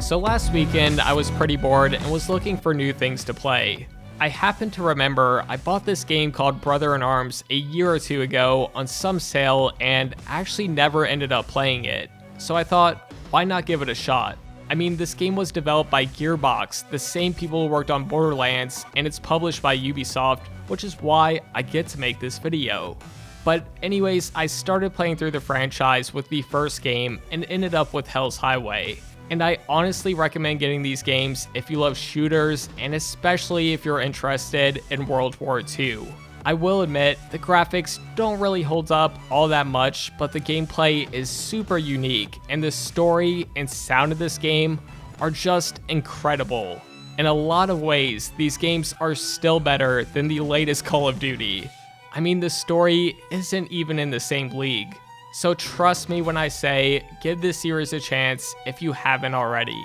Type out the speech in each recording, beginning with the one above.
So last weekend, I was pretty bored and was looking for new things to play. I happened to remember I bought this game called Brother in Arms a year or two ago on some sale and actually never ended up playing it. So I thought, why not give it a shot? I mean, this game was developed by Gearbox, the same people who worked on Borderlands, and it's published by Ubisoft, which is why I get to make this video. But anyways, I started playing through the franchise with the first game and ended up with Hell's Highway. And I honestly recommend getting these games if you love shooters and especially if you're interested in World War II. I will admit, the graphics don't really hold up all that much, but the gameplay is super unique and the story and sound of this game are just incredible. In a lot of ways, these games are still better than the latest Call of Duty. I mean, the story isn't even in the same league. So trust me when I say, give this series a chance if you haven't already.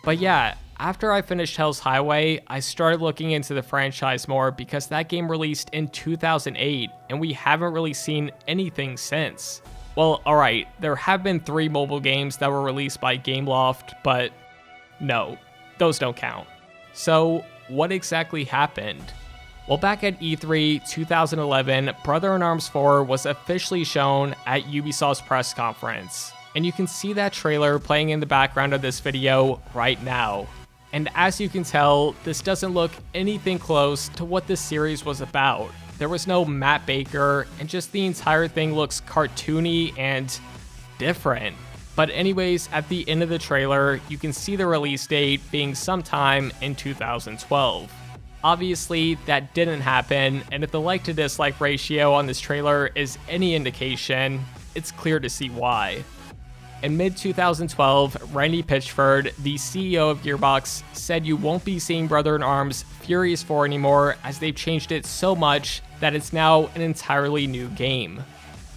But yeah, after I finished Hell's Highway, I started looking into the franchise more because that game released in 2008 and we haven't really seen anything since. Well, alright, there have been 3 mobile games that were released by Gameloft, but no, those don't count. So what exactly happened? Well, back at E3 2011, Brother in Arms 4 was officially shown at Ubisoft's press conference. And you can see that trailer playing in the background of this video right now. And as you can tell, this doesn't look anything close to what this series was about. There was no Matt Baker, and just the entire thing looks cartoony and different. But anyways, at the end of the trailer, you can see the release date being sometime in 2012. Obviously, that didn't happen, and if the like to dislike ratio on this trailer is any indication, it's clear to see why. In mid-2012, Randy Pitchford, the CEO of Gearbox, said you won't be seeing Brother in Arms Furious 4 anymore as they've changed it so much that it's now an entirely new game.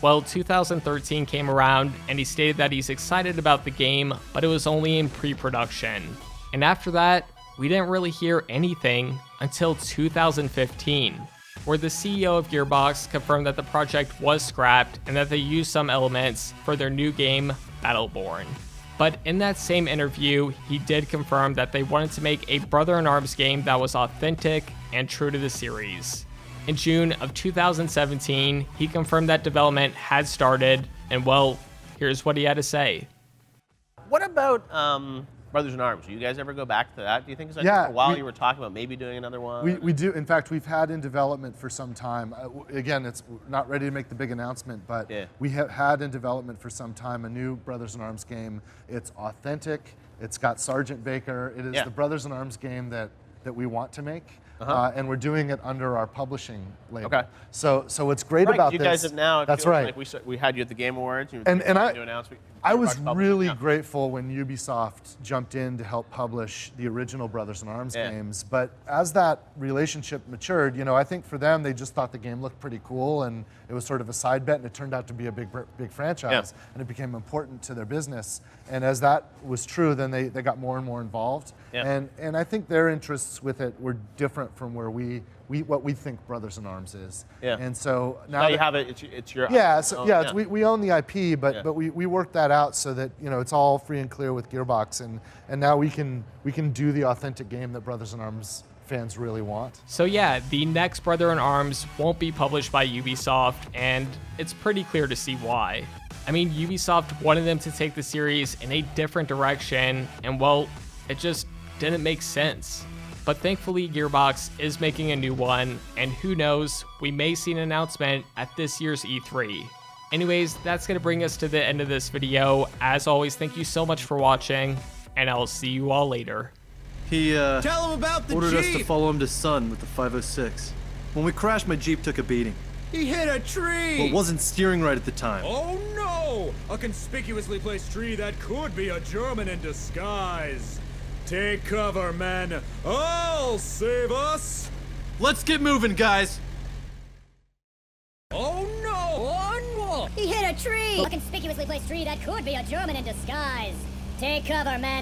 Well, 2013 came around and he stated that he's excited about the game, but it was only in pre-production. And after that, we didn't really hear anything until 2015, where the CEO of Gearbox confirmed that the project was scrapped and that they used some elements for their new game, Battleborn. But in that same interview, he did confirm that they wanted to make a Brother in Arms game that was authentic and true to the series. In June of 2017, he confirmed that development had started, and well, here's what he had to say. What about Brothers in Arms? Do you guys ever go back to that? Do you think? For a while you were talking about maybe doing another one? We do. In fact, we've had in development for some time. Again, it's not ready to make the big announcement, but we have had in development for some time a new Brothers in Arms game. It's authentic. It's got Sergeant Baker. It is the Brothers in Arms game that we want to make. And we're doing it under our publishing label. Okay. So what's great about this... You guys have now... That's right. Like we had you at the Game Awards. I was really grateful when Ubisoft jumped in to help publish the original Brothers in Arms games. But as that relationship matured, you know, I think for them, they just thought the game looked pretty cool and it was sort of a side bet and it turned out to be a big franchise and it became important to their business. And as that was true, then they got more and more involved. And I think their interests with it were different from where what we think Brothers in Arms is. And so now you have it, it's your we own the IP, but we worked that out so that, you know, it's all free and clear with Gearbox, and now we can do the authentic game that Brothers in Arms fans really want. So yeah, the next Brother in Arms won't be published by Ubisoft, and it's pretty clear to see why. I mean, Ubisoft wanted them to take the series in a different direction, and well, it just didn't make sense. But thankfully, Gearbox is making a new one, and who knows, we may see an announcement at this year's E3. Anyways, that's going to bring us to the end of this video. As always, thank you so much for watching, and I'll see you all later. He Tell him about the ordered Jeep. us to follow him to Sun with the 506. When we crashed, my Jeep took a beating. He hit a tree! Well, it wasn't steering right at the time. Oh no! A conspicuously placed tree that could be a German in disguise. Take cover, men. I'll save us! Let's get moving, guys! Oh no! He hit a tree! A conspicuously placed tree that could be a German in disguise. Take cover, men.